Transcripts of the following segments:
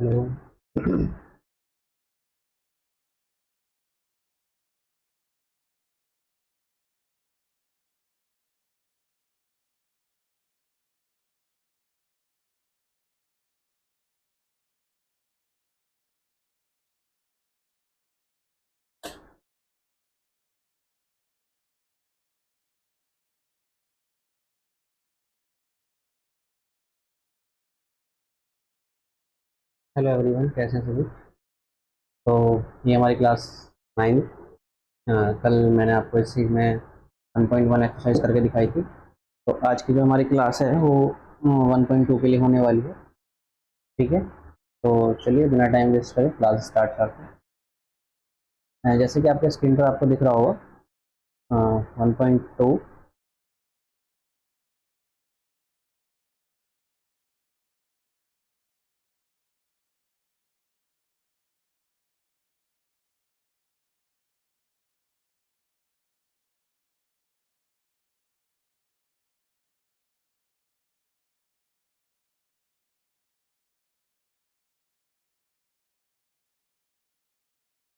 Hello. Hello everyone, कैसे हैं सभी। तो ये हमारी क्लास 9। कल मैंने आपको इसी में 1.1 एक्सरसाइज करके दिखाई थी। तो आज की जो हमारी क्लास है वो 1.2 के लिए होने वाली है। ठीक है, तो चलिए बिना टाइम वेस्ट करें क्लास स्टार्ट करते हैं। जैसे कि आपके स्क्रीन पर आपको दिख रहा होगा 1.2।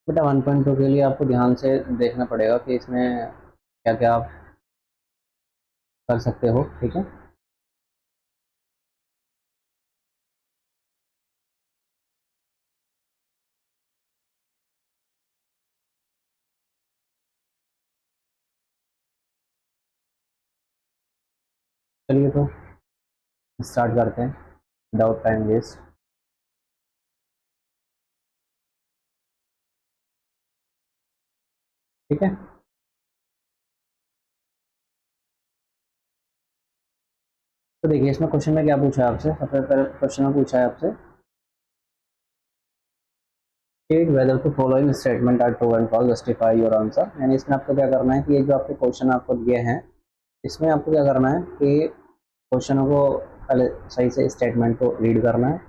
बेटा 1.2 के लिए आपको ध्यान से देखना पड़ेगा कि इसमें क्या क्या आप कर सकते हो। ठीक है, चलिए तो स्टार्ट करते हैं विदाउट टाइम वेस्ट। ठीक है, तो देखिए इसमें क्वेश्चन में क्या पूछा है आपसे। सबसे पहले क्वेश्चन में पूछा है आपसे state whether to following statement are true and false, justify your answer. यानी इसमें आपको क्या करना है कि ये जो आपके क्वेश्चन आपको दिए हैं इसमें आपको क्या करना है कि क्वेश्चनों को पहले सही से स्टेटमेंट को रीड करना है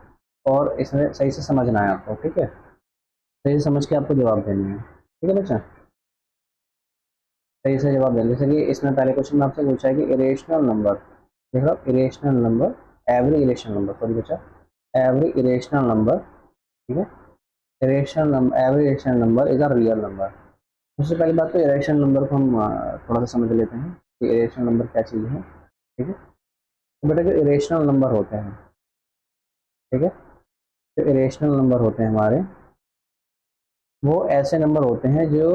और इसमें सही से समझना है आपको। ठीक है, सही से समझ के आपको जवाब देनी है। ठीक है बच्चा, सही से जवाब देना। जैसे कि इसमें पहले क्वेश्चन में आपसे पूछा है कि इरेशनल नंबर, देख लो irrational number, every irrational number, sorry बच्चा, एवरी इरेशनल नंबर। ठीक है, irrational number, every irrational number is a real number. सबसे पहली बात तो इरेशनल नंबर को हम थोड़ा सा समझ लेते हैं कि इरेशनल नंबर क्या चीज़ है। ठीक है, तो बेटा जो इरेशनल नंबर होते हैं, ठीक है, जो इरेशनल नंबर होते हैं हमारे, वो ऐसे नंबर होते हैं जो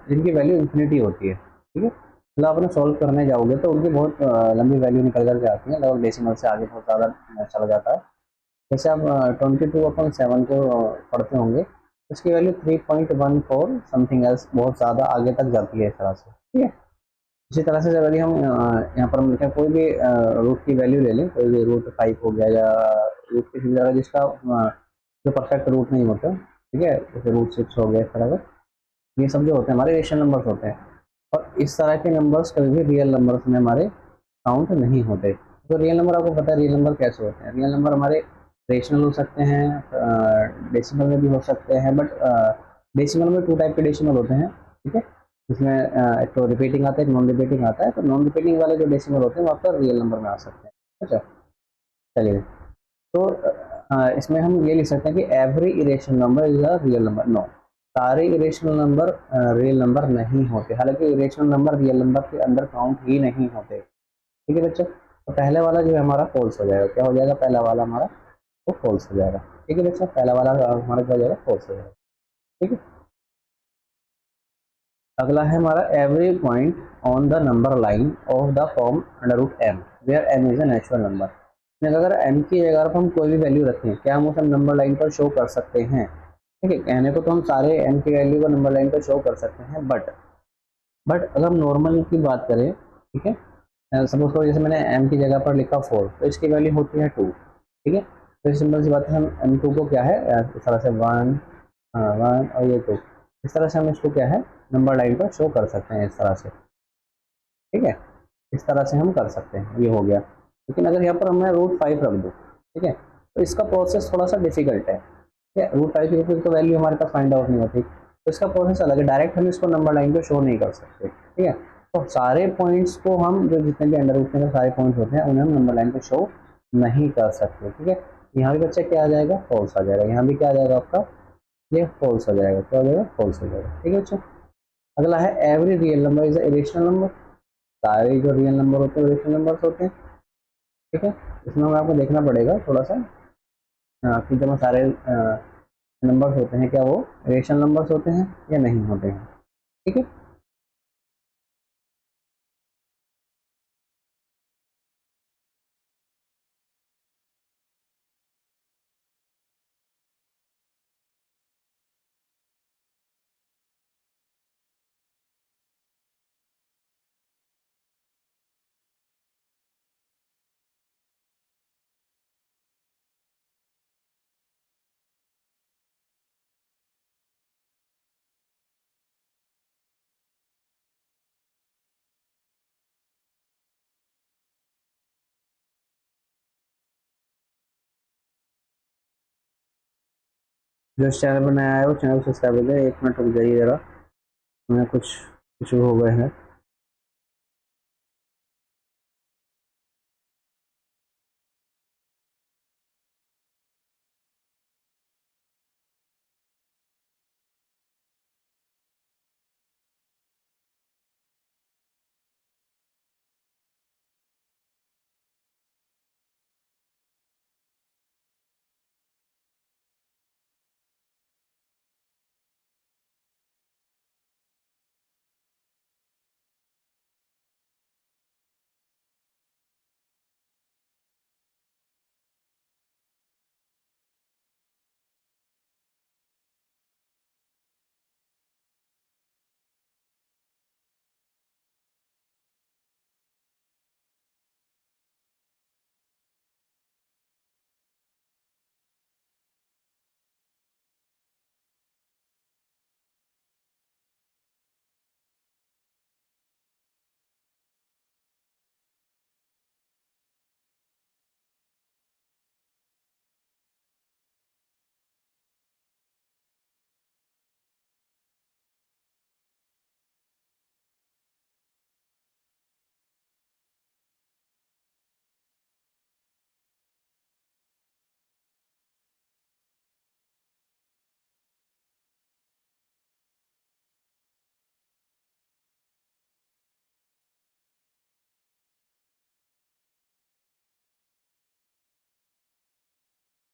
जिनकी वैल्यू इंफिनिटी होती है। ठीक है, मतलब आपने सॉल्व करने जाओगे तो उनकी बहुत लंबी वैल्यू निकल करके आती है, लगभग डेसिमल से आगे बहुत ज़्यादा चला जाता है। जैसे आप 22/7 को पढ़ते होंगे, उसकी वैल्यू 3.14 समथिंग एल्स, बहुत ज़्यादा आगे तक जाती है इस तरह से। ठीक है, इसी तरह से जब यदि हम यहाँ पर हम लिखें कोई भी रूट की वैल्यू ले लें, कोई भी रूट 5 हो गया या रूट किसी भी जगह जिसका जो परफेक्ट रूट नहीं होता। ठीक है, जैसे रूट 6 हो गया, इस तरह का, ये सब जो होते हैं हमारे रेशनल नंबर्स होते हैं। और इस तरह के नंबर्स कभी भी रियल नंबर्स में हमारे काउंट नहीं होते। तो रियल नंबर आपको पता है रियल नंबर कैसे होते हैं। रियल नंबर हमारे रेशनल हो सकते हैं, डेसिमल में भी हो सकते हैं, बट डेसिमल में 2 टाइप के डेसिमल होते हैं। ठीक है, इसमें एक तो रिपीटिंग आता है, एक नॉन रिपीटिंग आता है। तो नॉन रिपीटिंग वाले जो डेसिमल होते हैं वो आपका रियल नंबर में आ सकते हैं। अच्छा, चलिए, तो इसमें हम ये लिख सकते हैं कि every irrational number is a real number. No, सारे इरेशनल नंबर रियल नंबर नहीं होते। हालांकि इरेशनल नंबर रियल नंबर के अंदर काउंट ही नहीं होते। ठीक है बच्चों, तो पहले वाला जो है हमारा फॉल्स हो जाएगा। क्या हो जाएगा, पहला वाला हमारा वो फॉल्स हो जाएगा। ठीक है बच्चा, पहला वाला हमारा क्या हो जाएगा, फॉल्स हो जाएगा। ठीक है, अगला है हमारा every point on the number line of the form under root m where m is a natural number. अगर एम की जगह पर हम कोई भी वैल्यू रखें, क्या हम उसे नंबर लाइन पर शो कर सकते हैं। ठीक है, कहने को तो हम सारे एम की वैल्यू को नंबर लाइन पर शो कर सकते हैं, बट अगर हम नॉर्मल की बात करें, ठीक है, सपोज करो जैसे मैंने एम की जगह पर लिखा 4, तो इसकी वैल्यू होती है 2। ठीक है, तो सिंपल सी बात है, हम एम टू को क्या है इस तरह से 1, 1 और ये 2, इस तरह से हम इसको क्या है नंबर लाइन पर शो कर सकते हैं इस तरह से। ठीक है, इस तरह से हम कर सकते हैं, ये हो गया। लेकिन अगर यहाँ पर मैं रूट 5 रख दूँ, ठीक है, तो इसका प्रोसेस थोड़ा सा डिफिकल्ट है। ठीक है, रूट 5 की तो वैल्यू हमारे पास फाइंड आउट नहीं होती, तो इसका प्रोसेस अलग है। डायरेक्ट हम इसको नंबर लाइन पर शो नहीं कर सकते। ठीक है, तो सारे पॉइंट्स को हम जो जितने भी अंडर रूट के सारे पॉइंट्स होते हैं उन्हें हम नंबर लाइन पर शो नहीं कर सकते। ठीक है, यहाँ भी बच्चा क्या आ जाएगा, फॉल्स आ जाएगा। यहाँ भी क्या आ जाएगा आपका, ये फॉल्स आ जाएगा। क्या हो जाएगा, फॉल्स हो जाएगा। ठीक है बच्चा। अगला है every real number is irrational number. सारे जो रियल नंबर होते हैं इरेशनल नंबर्स होते हैं। ठीक है, इसमें हमें आपको देखना पड़ेगा थोड़ा सा कि जब सारे नंबर्स होते हैं क्या वो इरेशनल नंबर्स होते हैं या नहीं होते हैं। ठीक है, जो चैनल बनाया है वो चैनल सब्सक्राइब कर दे। 1 मिनट रुक जाइए जरा, हमें कुछ इशू हो गए हैं।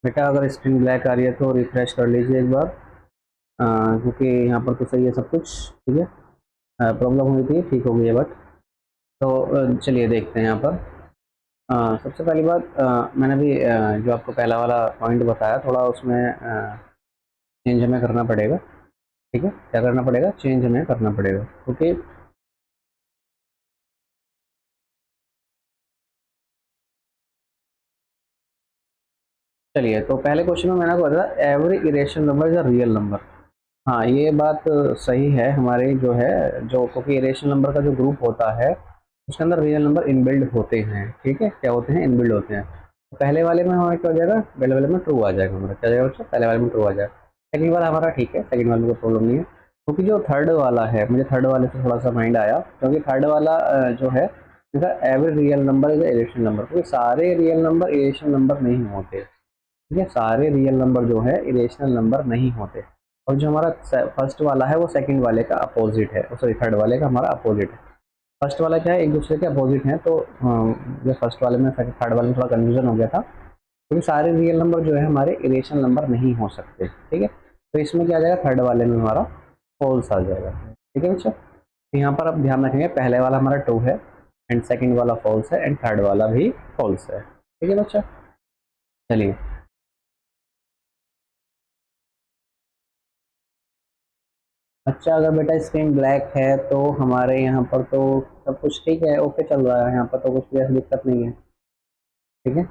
बेटा अगर स्क्रीन ब्लैक आ रही है तो रिफ्रेश कर लीजिए एक बार, क्योंकि यहाँ पर तो सही है सब कुछ। ठीक है, प्रॉब्लम हुई थी, ठीक हो गई है। बट तो चलिए देखते हैं यहाँ पर। सबसे पहली बात, मैंने भी जो आपको पहला वाला पॉइंट बताया, थोड़ा उसमें चेंज हमें करना पड़ेगा। ठीक है, क्या करना पड़ेगा, चेंज हमें करना पड़ेगा। ओके, चलिए तो पहले क्वेश्चन में मैंने आपको बताया every irrational number is a real number. हाँ, ये बात सही है हमारे जो है, जो क्योंकि इरेशनल नंबर का जो ग्रुप होता है उसके अंदर रियल नंबर इनबिल्ड होते हैं। ठीक है, क्या होते हैं, इनबिल्ड होते हैं। तो पहले वाले में हमारा क्या हो जाएगा, पहले वाले में ट्रू आ जाएगा हमारा, क्या जाएगा बच्चा, पहले वाले में ट्रू आ जाएगा। सेकंड वाला हमारा ठीक है, सेकंड वाले में कोई प्रॉब्लम नहीं है। क्योंकि जो थर्ड वाला है, मुझे थर्ड वाले से थोड़ा सा माइंड आया, क्योंकि थर्ड वाला जो है every real number is irrational number, क्योंकि सारे रियल नंबर इरेशनल नंबर नहीं होते। ठीक है, सारे रियल नंबर जो है इरेशनल नंबर नहीं होते। और जो हमारा फर्स्ट वाला है वो सेकंड वाले का अपोजिट है, सॉरी थर्ड वाले का हमारा अपोजिट है। फर्स्ट वाला क्या है, एक दूसरे के अपोजिट हैं। तो जो फर्स्ट वाले में थर्ड वाले में थोड़ा कन्फ्यूजन हो गया था, क्योंकि सारे रियल नंबर जो है हमारे इरेशनल नंबर नहीं हो सकते। ठीक है, तो इसमें क्या आ जाएगा, थर्ड वाले में हमारा फॉल्स आ जाएगा। ठीक है बच्चा, तो यहाँ पर आप ध्यान रखेंगे, पहले वाला हमारा ट्रू है एंड सेकंड वाला फॉल्स है एंड थर्ड वाला भी फॉल्स है। ठीक है बच्चा, चलिए। अच्छा, अगर बेटा स्क्रीन ब्लैक है तो हमारे यहाँ पर तो सब कुछ ठीक है, ओके चल रहा है, यहाँ पर तो कुछ भी ऐसी दिक्कत नहीं है। ठीक है,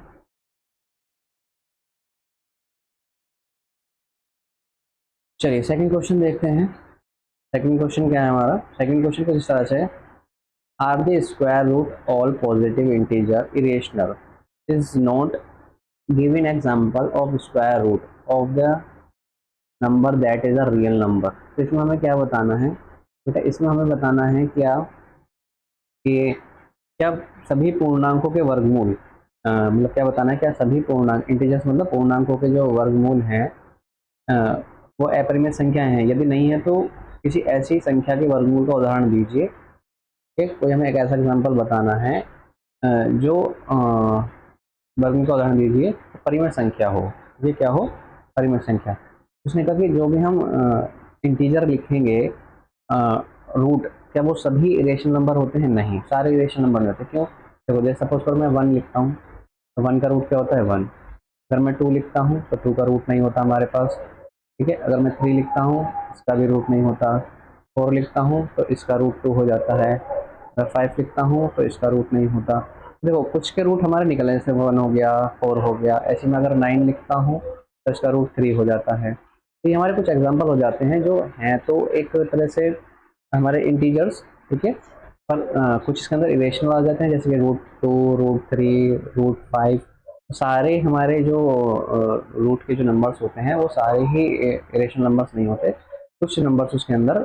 चलिए सेकंड क्वेश्चन देखते हैं। सेकंड क्वेश्चन क्या है हमारा, सेकंड क्वेश्चन कुछ इस तरह से है, are the square root all positive integer irrational, is not given example of square root of the number that is a real number. तो इसमें हमें क्या बताना है बेटा, इसमें हमें बताना है क्या कि क्या सभी पूर्णांकों के वर्गमूल मतलब क्या बताना है, क्या सभी पूर्णांक इंटीजर्स मतलब पूर्णांकों के जो वर्गमूल हैं अ, वो अपरिमेय संख्या हैं, यदि नहीं है तो किसी ऐसी संख्या के वर्गमूल का उदाहरण दीजिए। एक कोई हमें एक ऐसा एग्जाम्पल बताना है जो वर्गमूल का उदाहरण दीजिए, परिमेय संख्या हो। ये क्या हो? परिमेय संख्या। उसने कहा कि जो भी हम इंटीजर लिखेंगे रूट, क्या वो सभी इरेशनल नंबर होते हैं? नहीं, सारे इरेशनल नंबर नहीं होते। क्यों? देखो, जैसे सपोज कर मैं 1 लिखता हूँ तो 1 का रूट क्या होता है? 1। अगर मैं 2 लिखता हूँ तो 2 का रूट नहीं होता हमारे पास। ठीक है, अगर मैं 3 लिखता हूँ इसका भी रूट नहीं होता। 4 लिखता हूँ तो इसका रूट 2 हो जाता है। अगर 5 लिखता हूँ तो इसका रूट नहीं होता। देखो, कुछ के रूट हमारे निकले, जैसे 1 हो गया, 4 हो गया। ऐसे में अगर 9 लिखता हूँ तो इसका रूट 3 हो जाता है। तो ये हमारे कुछ एग्जाम्पल हो जाते हैं जो हैं तो एक तरह से हमारे इंटीजर्स। ठीक है, पर कुछ इसके अंदर इरेशनल आ जाते हैं, जैसे कि रूट 2, रूट 3, रूट 5। सारे हमारे जो रूट के जो नंबर्स होते हैं वो सारे ही इरेशनल नंबर्स नहीं होते। कुछ नंबर्स उसके अंदर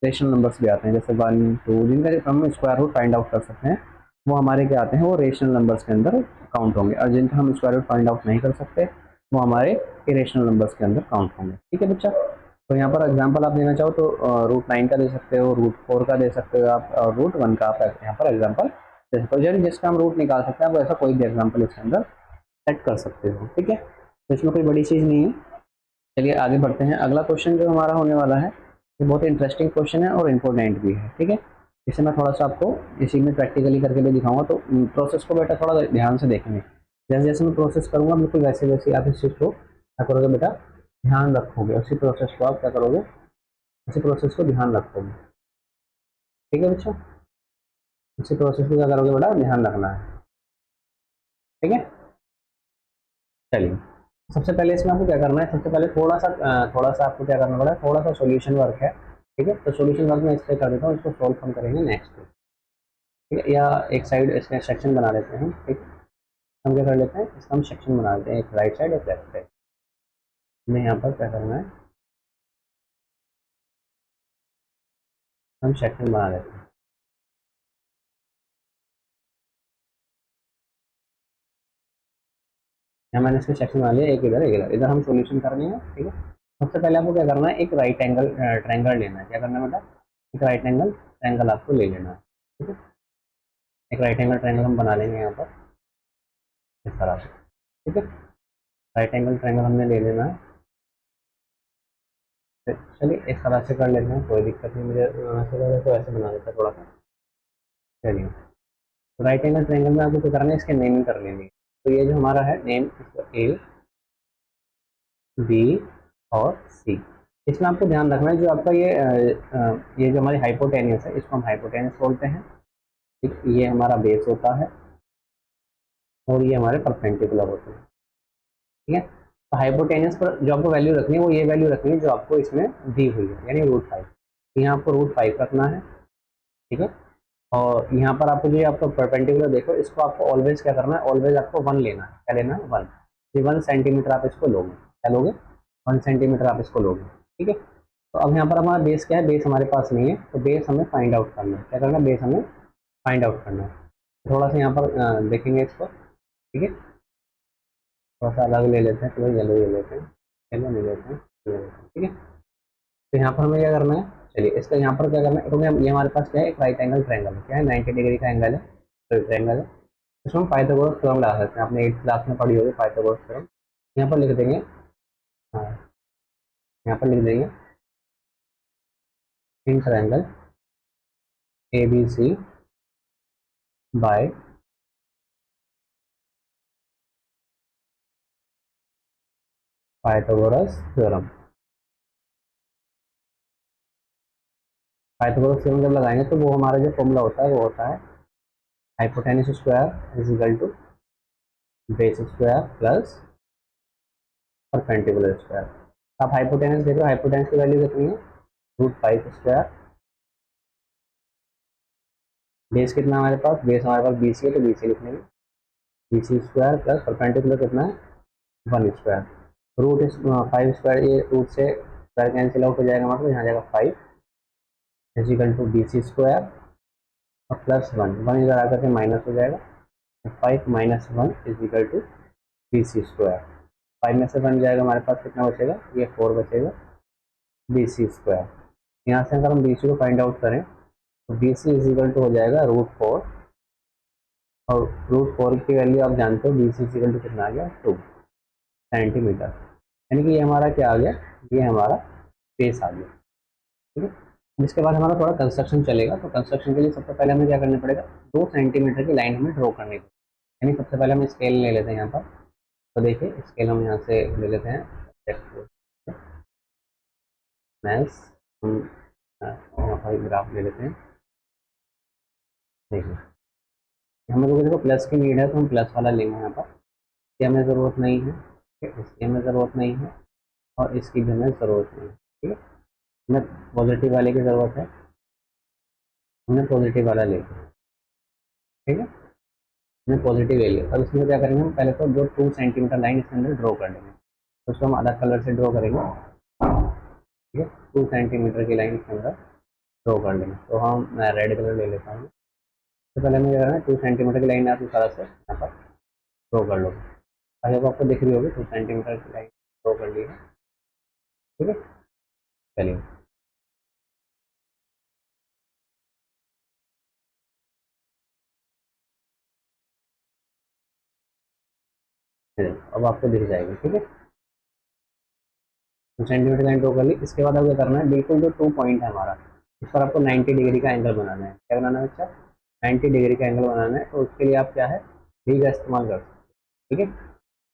रेशनल नंबर्स भी आते हैं, जैसे 1, 2, जिनका हम स्क्वायर रूट फाइंड आउट कर सकते हैं, वो हमारे क्या आते हैं? वो रेशनल नंबर्स के अंदर काउंट होंगे। और जिनका हम स्क्वायर रूट फाइंड आउट नहीं कर सकते वो हमारे इरेशनल नंबर्स के अंदर काउंट होंगे। ठीक है बच्चा, तो यहाँ पर एग्जांपल आप देना चाहो तो रूट 9 का दे सकते हो, रूट 4 का दे सकते हो आप, और रूट 1 का आप यहाँ पर एग्जाम्पल दे सकते हो। यानी जिसका हम रूट निकाल सकते हैं आप ऐसा कोई भी एग्जाम्पल इसके अंदर सेट कर सकते हो। ठीक है, तो इसमें कोई बड़ी चीज़ नहीं है। चलिए आगे बढ़ते हैं। अगला क्वेश्चन जो हमारा होने वाला है ये बहुत इंटरेस्टिंग क्वेश्चन है और इम्पोर्टेंट भी है। ठीक है, इसे मैं थोड़ा सा आपको इसी में प्रैक्टिकली करके भी दिखाऊंगा, तो प्रोसेस को बेटा थोड़ा ध्यान से देखेंगे। जैसे जैसे मैं प्रोसेस करूंगा बिल्कुल वैसे वैसे आप इस चीज़ को क्या करोगे बेटा? ध्यान रखोगे। उसी प्रोसेस को आप क्या करोगे? उसी प्रोसेस को ध्यान रखोगे। ठीक है बच्चों, उसी प्रोसेस को क्या करोगे बेटा? ध्यान रखना है। ठीक है, चलिए सबसे पहले इसमें आपको क्या करना है? सबसे पहले थोड़ा सा आपको क्या करना पड़ेगा? थोड़ा सा सॉल्यूशन वर्क है। ठीक है, तो सॉल्यूशन वर्क मैं इससे कर देता हूँ, इसको सॉल्व हम करेंगे नेक्स्ट। ठीक है, या एक साइड इसका सेक्शन बना लेते हैं। एक हम क्या कर लेते हैं, इसका हम सेक्शन बना लेते हैं, एक राइट साइड एक लेफ्ट साइड। हमें यहाँ पर क्या करना है? हम सेक्शन बना लेते हैं। यहाँ मैंने इसका सेक्शन बना लिया, एक इधर एक इधर। इधर हम सॉल्यूशन करनी है। ठीक है, सबसे पहले आपको क्या करना है? एक राइट एंगल ट्रायंगल लेना है। क्या करना है बेटा? एक राइट एंगल ट्रायंगल आपको ले लेना है। ठीक है, एक राइट एंगल ट्रायंगल हम बना लेंगे यहाँ पर इस तरह से। ठीक है, राइट एंगल ट्रायंगल हमने ले लेना है। चलिए इस तरह से कर लेते हैं, कोई दिक्कत नहीं। मुझे ऐसे लगे तो ऐसे बना लेते हैं थोड़ा सा। चलिए, तो राइट एंगल ट्रायंगल में आपको क्या करना है? इसके नेमिंग कर लेंगे। तो ये जो हमारा है नेम, इसको ए, बी और सी। इसमें आपको ध्यान रखना है जो आपका ये जो हमारी हाइपोटेनियस है इसको हम हाइपोटेनियस बोलते हैं। ठीक, ये हमारा बेस होता है और ये हमारे परपेंडिकुलर होते हैं। ठीक है, तो हाइपोटेनियस पर जो आपको वैल्यू रखनी है वो ये वैल्यू रखनी है जो आपको इसमें दी हुई है, यानी रूट 5। तो यहाँ आपको रूट 5 रखना है। ठीक है, और यहाँ पर आपको जो आपको परपेंडिकुलर देखो, इसको आपको ऑलवेज क्या करना है? ऑलवेज आपको 1 लेना है। क्या लेना है? 1। ये 1 सेंटीमीटर आप इसको लोगे। क्या लोगे? 1 सेंटीमीटर आप इसको लोगे। ठीक है, तो अब यहाँ पर हमारा बेस क्या है? बेस हमारे पास नहीं है, तो बेस हमें फाइंड आउट करना है। क्या करना है? बेस हमें फाइंड आउट करना है। थोड़ा सा यहाँ पर देखेंगे इसको। ठीक है, थोड़ा सा अलग ले लेते हैं, चलो येलो ले लेते हैं, येलो ले लेते हैं, ये लेते हैं। ठीक है, तो यहाँ पर हमें क्या करना है? चलिए इसका यहाँ पर क्या करना है, क्योंकि ये हमारे पास क्या है? एक राइट एंगल ट्रायंगल है। क्या है? 90 डिग्री का एंगल है, तो ट्रायंगल है। इसमें हम पाइथागोरस थ्योरम लगा सकते हैं। आपने 8th क्लास में पढ़ी होगी पाइथागोरस थ्योरम। यहाँ पर लिख देंगे, हाँ यहाँ पर लिख देंगे in triangle A B C by Pythagoras theorem. Pythagoras theorem जब लगाएंगे तो वो हमारा जो फॉर्मूला होता है वो होता है hypotenuse square is equal to base square plus perpendicular square. आप हाइपोटेनस देखो, हाइपोटेनस की वैल्यू कितनी है? Root 5 square. बेस कितना हमारे पास? बेस हमारे पास बी सी है, तो बी सी लिख लेंगे, B C square plus perpendicular कितना है? 1 स्क्वायर। रूट 5 स्क्वायर, ये रूट से स्क्वायर कैंसिल आउट हो जाएगा, मतलब यहाँ जाएगा 5 equal to B C square और प्लस 1 इधर आकर के माइनस हो जाएगा, 5 minus 1 is equal to B C square. 5 में से 1 जाएगा, हमारे पास कितना बचेगा, ये 4 बचेगा, बी सी स्क्वायर। यहाँ से अगर हम बी सी को फाइंड आउट करें तो B C is equal to हो जाएगा √4, और √4 की वैल्यू आप जानते हो, B C is equal to कितना आ गया, 2 सेंटीमीटर। यानी कि ये हमारा क्या आ गया, ये हमारा बेस आ गया। ठीक है, इसके बाद हमारा थोड़ा कंस्ट्रक्शन चलेगा। तो कंस्ट्रक्शन के लिए सबसे पहले हमें क्या करना पड़ेगा, 2 सेंटीमीटर की लाइन हमें ड्रॉ करनी पड़ेगी। यानी सबसे पहले हम स्केल ले लेते हैं यहाँ पर। तो देखिए स्केल हम यहाँ से ले लेते हैं, मैथ्स हम यहाँ पर ग्राफ ले लेते हैं। देखिए हमें तो देखो प्लस की नीड है, तो हम प्लस वाला लेंगे यहाँ पर। इसकी हमें ज़रूरत नहीं है, ठीक है, इसकी हमें ज़रूरत नहीं है, और इसकी भी हमें ज़रूरत नहीं है। ठीक है, हमें पॉजिटिव वाले की ज़रूरत है, हमने पॉजिटिव वाला ले लिया। ठीक है, हमने पॉजिटिव ले लिया। अब इसमें क्या करेंगे, हम पहले तो जो 2 सेंटीमीटर लाइन इसके अंदर ड्रॉ कर लेंगे। तो उसको हम अलग कलर से ड्रॉ करेंगे। ठीक है, 2 सेंटीमीटर की लाइन इसके अंदर ड्रॉ कर लेंगे। तो हम, मैं रेड कलर ले लेता हूँ। तो पहले हमें क्या करना है, 2 सेंटीमीटर की लाइन आप इस तरह से यहाँ पर ड्रॉ कर लो। आगे को आपको दिख रही होगी, 2 सेंटीमीटर की लाइन ड्रॉ कर ली है। ठीक है, चलिए अब आपको दिख जाएगी। ठीक है, 2 सेंटीमीटर लाइन ड्रॉ कर ली। इसके बाद आपको करना है, बिल्कुल जो 2 पॉइंट है हमारा, इस पर आपको 90 डिग्री का एंगल बनाना है। क्या बनाना है बच्चा, 90 डिग्री का एंगल बनाना है। तो उसके लिए आप क्या है, डी का इस्तेमाल कर सकते हैं। ठीक है,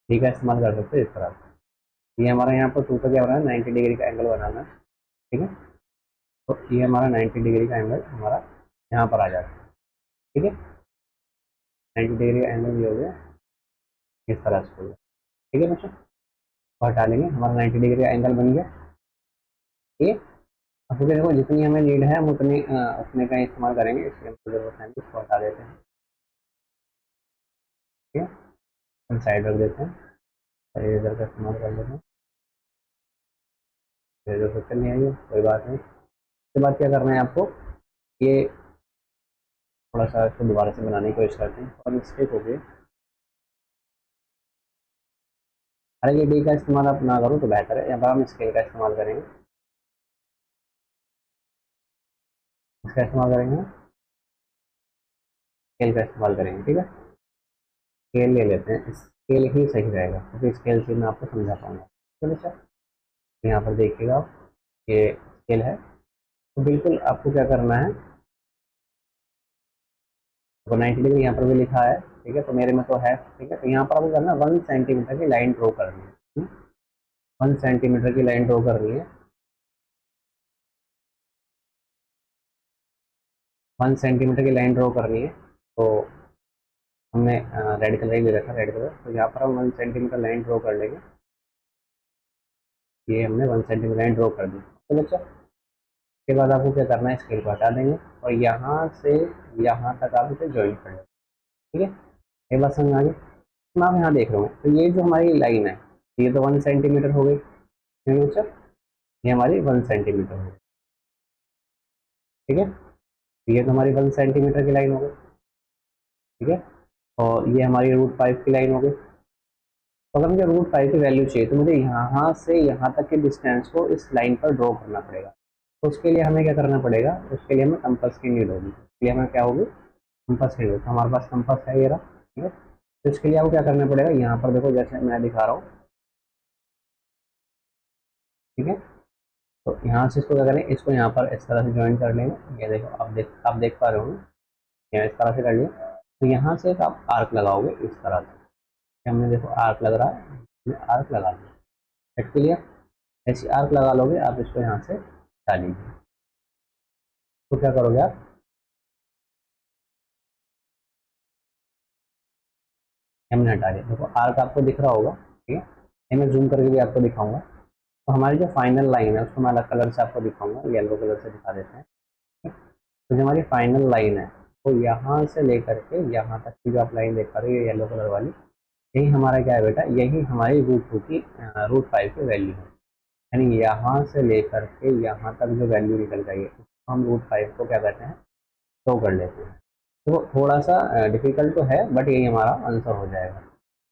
डी का इस्तेमाल कर सकते हैं इस तरह से। ये हमारा यहाँ पर 2 पर क्या बनाना है, 90 डिग्री का एंगल बनाना है। ठीक है, तो ये हमारा 90 डिग्री का एंगल हमारा यहाँ पर आ जाता है। ठीक है, 90 डिग्री का एंगल ये हो गया, इस तरह से हो गया। ठीक है बच्चों, तो हटा लेंगे, हमारा 90 डिग्री का एंगल बन गया। ठीक है, अब क्योंकि देखो जितनी हमें नीड है हम उतने का इस्तेमाल करेंगे, इसलिए हम जरूरत है इसको हटा देते हैं। ठीक है, हम साइड रख देते हैं, इरेजर का इस्तेमाल कर लेते हैं। इरेजर से चल नहीं आई है, कोई बात नहीं। उसके बाद क्या करना है आपको, ये थोड़ा सा इसको दोबारा से बनाने की कोशिश करते हैं, और मिस्टेक हो गई। अरे ये डी का इस्तेमाल आप ना करो तो बेहतर है, यहाँ पर हम स्केल का इस्तेमाल करेंगे। इसका इस्तेमाल करेंगे, स्केल का इस्तेमाल करेंगे। ठीक है, स्केल ले लेते हैं, स्केल ही सही रहेगा, क्योंकि स्केल से मैं आपको समझा पाऊंगा। चलो सर, यहाँ पर देखिएगा आप, ये स्केल है। तो बिल्कुल आपको क्या करना है, तो 90 डिग्री यहाँ पर भी लिखा है। ठीक है, तो मेरे में तो है। ठीक है, तो यहाँ पर आपको करना है 1 सेंटीमीटर की लाइन ड्रॉ करनी है। 1 सेंटीमीटर की लाइन ड्रॉ करनी है, 1 सेंटीमीटर की लाइन ड्रॉ करनी है। तो हमने रेड कलर ही ले रखा, रेड कलर। तो यहाँ पर हम 1 सेंटीमीटर लाइन ड्रॉ कर लेंगे। ये हमने 1 सेंटीमीटर लाइन ड्रॉ कर दी। तो बच्चा, उसके बाद आपको क्या करना है, स्केल को हटा देंगे, और यहाँ से यहाँ तक आप इसे ज्वाइन कर लेंगे। ठीक है, ये बात समझ आ गई। मैं आप यहाँ देख रहा हूँ, तो ये जो हमारी लाइन है, ये तो 1 सेंटीमीटर हो गई। ठीक है बच्चा, ये हमारी 1 सेंटीमीटर हो गई। ठीक है, ये तो हमारी 1 सेंटीमीटर की लाइन हो गई। ठीक है, और ये हमारी √5 की लाइन हो गई। तो अगर मुझे √5 की वैल्यू चाहिए, तो मुझे यहाँ से यहाँ तक के डिस्टेंस को इस लाइन पर ड्रॉ करना पड़ेगा। तो उसके लिए हमें क्या करना पड़ेगा, उसके लिए हमें कंपास की नीड होगी। इसके लिए हमें क्या होगी, कंपास की नीड होगी। तो हमारे पास कंपास है ये रहा। ठीक है, तो इसके लिए आपको क्या करना पड़ेगा, यहाँ पर देखो जैसे मैं दिखा रहा हूँ। ठीक है, तो यहाँ से इसको क्या करें, इसको यहाँ पर इस तरह से ज्वाइन कर लेंगे। ये देखो, आप देख पा रहे हो, यहाँ इस तरह से कर लिया। तो यहाँ से एक आप आर्क लगाओगे इस तरह से। हमने देखो आर्क लग रहा है, हमने आर्क लगा दिया। क्लियर, ऐसी आर्क लगा लोगे आप, इसको यहाँ से हटा लीजिए। तो क्या करोगे आप, हमने हटा दिया। देखो आर्क आपको दिख रहा होगा। ठीक है, ये मैं जूम करके भी आपको दिखाऊंगा। तो हमारी जो फाइनल लाइन है उसको मैं अलग कलर से आपको दिखाऊंगा, येलो कलर से दिखा देते हैं। ठीक है? तो जो हमारी फाइनल लाइन है, तो यहाँ से लेकर के यहाँ तक की जो आप लाइन देख पा रहे हो, ये येलो कलर वाली, यही हमारा क्या है बेटा, यही हमारी √2 की √5 की वैल्यू है। यानी यहाँ से लेकर के यहाँ तक जो वैल्यू निकल गई है, उसको हम √5 को क्या कहते हैं, शो कर लेते हैं। तो थोड़ा सा डिफिकल्ट तो है, बट यही हमारा आंसर हो जाएगा।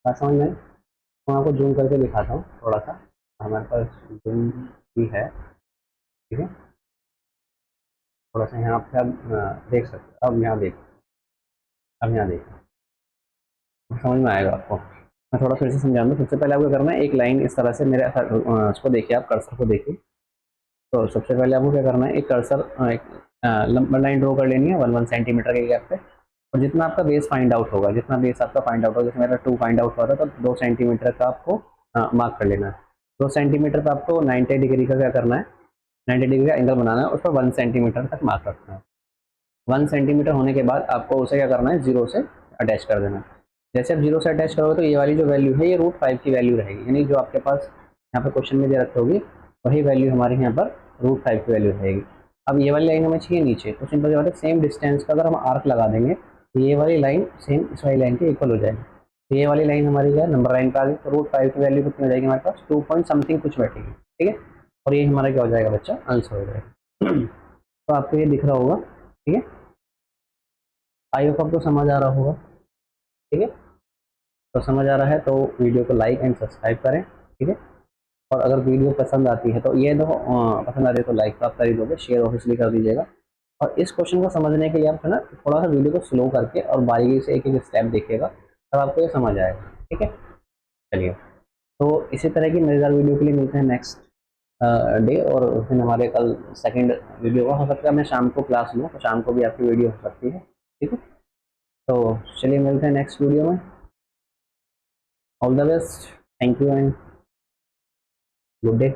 बात समझ में? मैं आपको जूम करके दिखाता हूँ थोड़ा सा, हमारे पास जूम भी है, ठीक है। थोड़ा सा यहाँ पे आप देख सकते हो। अब यहाँ देखो, समझ में आएगा आपको। मैं थोड़ा फिर से समझाऊंगा। सबसे पहले आपको करना है, एक लाइन इस तरह से मेरे उसको देखिए, आप कर्सर को देखिए। तो सबसे पहले आपको क्या करना है, एक कर्सर एक लंबा लाइन ड्रॉ कर लेनी है 1 1 सेंटीमीटर के गैप पे। और जितना आपका बेस फाइंड आउट होगा, जितना बेस आपका फाइंड आउट होगा, जैसे मेरा 2 फाइंड आउट हुआ था, तो 2 सेंटीमीटर का आपको मार्क कर लेना है। 2 सेंटीमीटर का आपको 90 डिग्री का क्या करना है, 90 डिग्री का एंगल बनाना है, उस पर 1 सेंटीमीटर तक मार्क रखना है। 1 सेंटीमीटर होने के बाद आपको उसे क्या करना है, जीरो से अटैच कर देना है। जैसे आप जीरो से अटैच करोगे तो ये वाली जो वैल्यू है, ये √5 की वैल्यू रहेगी, यानी जो आपके पास यहाँ पे क्वेश्चन में दे रखी होगी, वही वैल्यू हमारे यहाँ पर √5 की वैल्यू रहेगी। अब ये वाली लाइन हमें चाहिए नीचे, तो सिंपल सी बात है, सेम डिस्टेंस का अगर हम आर्क लगा देंगे तो ये वाली लाइन सेम इस वाली लाइन के इक्वल हो जाएगी। तो ये वाली लाइन हमारी क्या है, नंबर लाइन का, तो √5 की वैल्यू कितनी हो जाएगी हमारे पास, 2 पॉइंट समथिंग कुछ बैठेगी, ठीक है। और ये हमारा क्या हो जाएगा बच्चा, आंसर हो जाएगा। तो आपको ये दिख रहा होगा, ठीक है। आई होप आपको समझ आ रहा होगा, ठीक है। तो समझ आ रहा है तो वीडियो को लाइक एंड सब्सक्राइब करें, ठीक है। और अगर वीडियो पसंद आती है तो ये देखो, पसंद आ रही है तो लाइक तो आप कर ही दोगे, शेयर ऑब्वियसली कर दीजिएगा। और इस क्वेश्चन को समझने के लिए आप है ना, थोड़ा सा वीडियो को स्लो करके और बारीकी से एक एक स्टेप देखिएगा, तब आपको ये समझ आएगा, ठीक है। चलिए, तो इसी तरह की मजेदार वीडियो के लिए मिलते हैं नेक्स्ट डे। और उस दिन हमारे कल सेकंड वीडियो हो सकता है, मैं शाम को क्लास लूँ तो शाम को भी आपकी वीडियो हो सकती है, ठीक है। तो चलिए मिलते हैं नेक्स्ट वीडियो में। All the best, thank you and good day.